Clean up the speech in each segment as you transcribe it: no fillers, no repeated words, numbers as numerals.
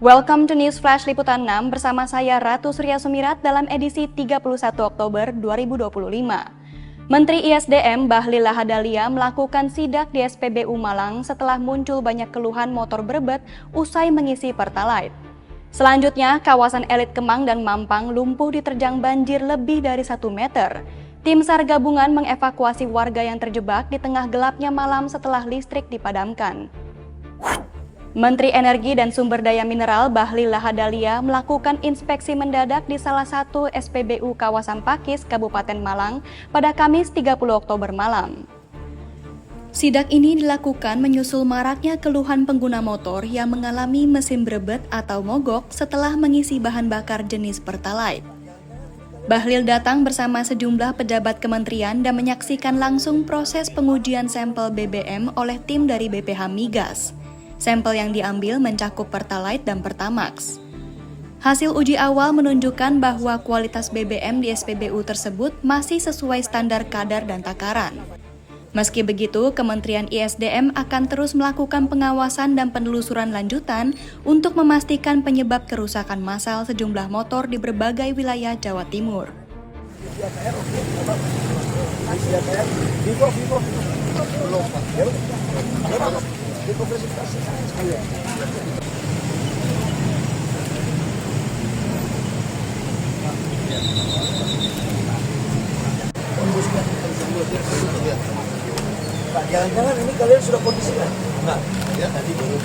Welcome to News Flash Liputan 6 bersama saya Ratu Surya Sumirat dalam edisi 31 Oktober 2025. Menteri ISDM Bahlil Lahadalia melakukan sidak di SPBU Malang setelah muncul banyak keluhan motor berbet usai mengisi Pertalite. Selanjutnya, kawasan elit Kemang dan Mampang lumpuh diterjang banjir lebih dari 1 meter. Tim SAR gabungan mengevakuasi warga yang terjebak di tengah gelapnya malam setelah listrik dipadamkan. Menteri Energi dan Sumber Daya Mineral Bahlil Lahadalia melakukan inspeksi mendadak di salah satu SPBU kawasan Pakis, Kabupaten Malang pada Kamis 30 Oktober malam. Sidak ini dilakukan menyusul maraknya keluhan pengguna motor yang mengalami mesin berebet atau mogok setelah mengisi bahan bakar jenis Pertalite. Bahlil datang bersama sejumlah pejabat kementerian dan menyaksikan langsung proses pengujian sampel BBM oleh tim dari BPH Migas. Sampel yang diambil mencakup Pertalite dan Pertamax. Hasil uji awal menunjukkan bahwa kualitas BBM di SPBU tersebut masih sesuai standar kadar dan takaran. Meski begitu, Kementerian ISDM akan terus melakukan pengawasan dan penelusuran lanjutan untuk memastikan penyebab kerusakan massal sejumlah motor di berbagai wilayah Jawa Timur. Jangan-jangan ini kalian sudah kondisikan? Enggak. Ya, tadi baru.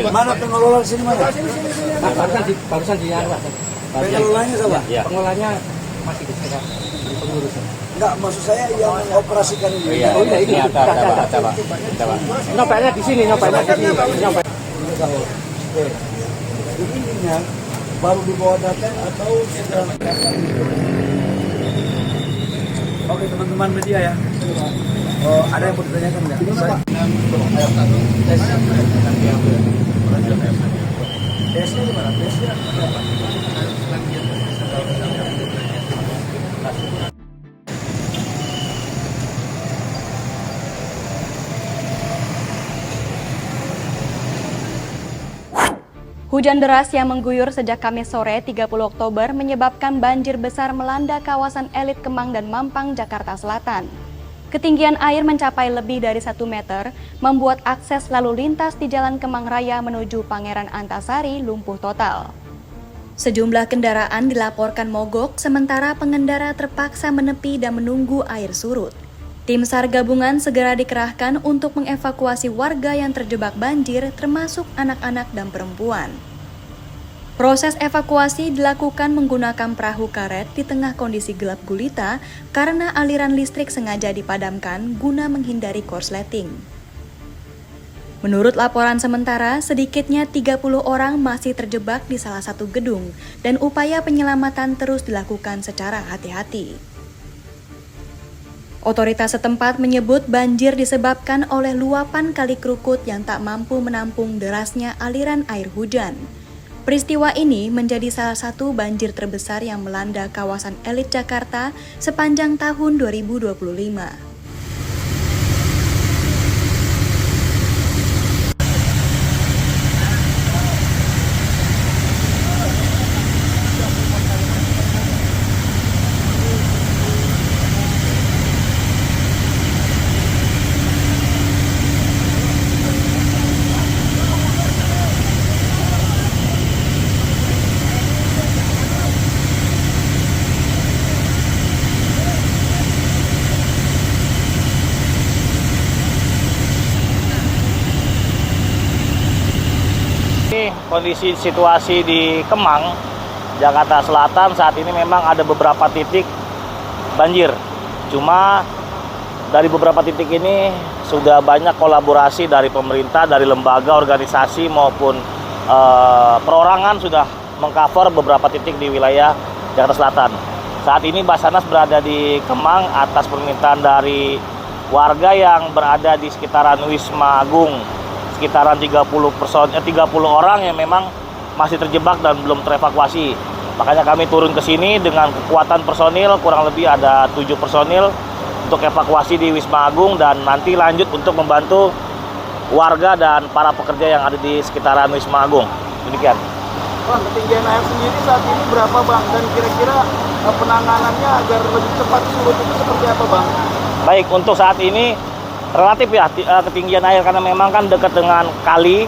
Mana pengelola di sini mana? Barusan di Arwah. Pengelolanya siapa? Ya. Pengelolanya masih di sekitar di pengurusan. Enggak, maksud saya yang mengoperasikan ini. Iya, ini ada. Nyopanya di sini, nyopanya di sini. Ininya baru dibawa datang atau sudah? Oke, teman-teman media ya. Oh, ada yang mau ditanyakan nggak? Tesnya di mana? Tesnya apa? Hujan deras yang mengguyur sejak Kamis sore 30 Oktober menyebabkan banjir besar melanda kawasan elit Kemang dan Mampang, Jakarta Selatan. Ketinggian air mencapai lebih dari 1 meter, membuat akses lalu lintas di Jalan Kemang Raya menuju Pangeran Antasari lumpuh total. Sejumlah kendaraan dilaporkan mogok, sementara pengendara terpaksa menepi dan menunggu air surut. Tim SAR gabungan segera dikerahkan untuk mengevakuasi warga yang terjebak banjir, termasuk anak-anak dan perempuan. Proses evakuasi dilakukan menggunakan perahu karet di tengah kondisi gelap gulita karena aliran listrik sengaja dipadamkan guna menghindari korsleting. Menurut laporan sementara, sedikitnya 30 orang masih terjebak di salah satu gedung dan upaya penyelamatan terus dilakukan secara hati-hati. Otoritas setempat menyebut banjir disebabkan oleh luapan Kali Krukut yang tak mampu menampung derasnya aliran air hujan. Peristiwa ini menjadi salah satu banjir terbesar yang melanda kawasan elit Jakarta sepanjang tahun 2025. Kondisi situasi di Kemang, Jakarta Selatan saat ini memang ada beberapa titik banjir. Cuma dari beberapa titik ini sudah banyak kolaborasi dari pemerintah, dari lembaga, organisasi maupun perorangan sudah mengcover beberapa titik di wilayah Jakarta Selatan. Saat ini Basarnas berada di Kemang atas permintaan dari warga yang berada di sekitaran Wisma Agung. Sekitaran 30 orang yang memang masih terjebak dan belum terevakuasi. Makanya kami turun ke sini dengan kekuatan personil, kurang lebih ada 7 personil untuk evakuasi di Wisma Agung dan nanti lanjut untuk membantu warga dan para pekerja yang ada di sekitaran Wisma Agung. Demikian. Bang, ketinggian air sendiri saat ini berapa Bang? Dan kira-kira penanganannya agar lebih cepat surut itu seperti apa Bang? Baik, untuk saat ini relatif ya ketinggian air karena memang kan dekat dengan kali.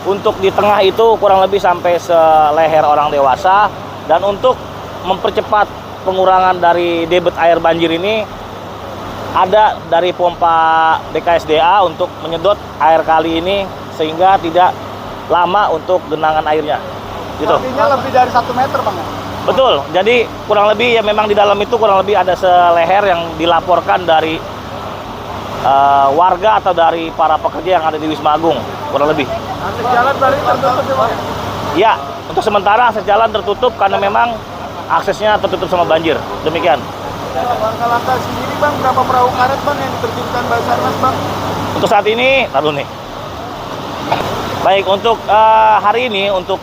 Untuk di tengah itu kurang lebih sampai seleher orang dewasa. Dan untuk mempercepat pengurangan dari debit air banjir ini, ada dari pompa BKSDA untuk menyedot air kali ini sehingga tidak lama untuk genangan airnya. Gitu. Artinya lebih dari 1 meter Bang ya? Betul, jadi kurang lebih ya memang di dalam itu kurang lebih ada seleher yang dilaporkan dari warga atau dari para pekerja yang ada di Wisma Agung, kurang lebih. Akses jalan berarti tertutup ya Bang? Ya, untuk sementara akses jalan tertutup karena memang aksesnya tertutup sama banjir. Demikian. Langkah-langkah sendiri Bang, berapa perahu karet Bang yang diterjunkan Basarnas Bang? Untuk saat ini, taruh nih. Baik, untuk hari ini, untuk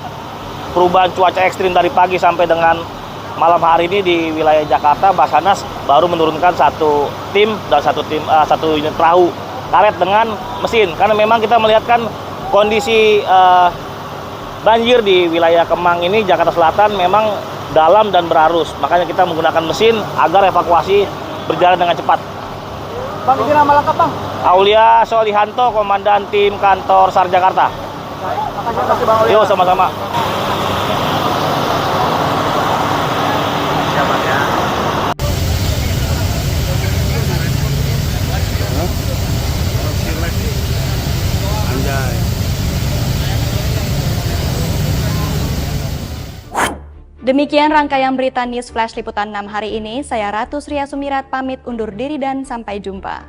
perubahan cuaca ekstrim dari pagi sampai dengan malam hari ini di wilayah Jakarta, Basarnas baru menurunkan satu tim dan satu unit perahu karet dengan mesin. Karena memang kita melihatkan kondisi banjir di wilayah Kemang ini, Jakarta Selatan memang dalam dan berarus. Makanya kita menggunakan mesin agar evakuasi berjalan dengan cepat. Bang, izin nama lengkap Bang? Aulia Solihanto, Komandan Tim Kantor SAR Jakarta. Makasih Bang Aulia. Yo, sama-sama. Demikian rangkaian berita News Flash Liputan 6 hari ini. Saya Ratu Sria Sumirat pamit undur diri dan sampai jumpa.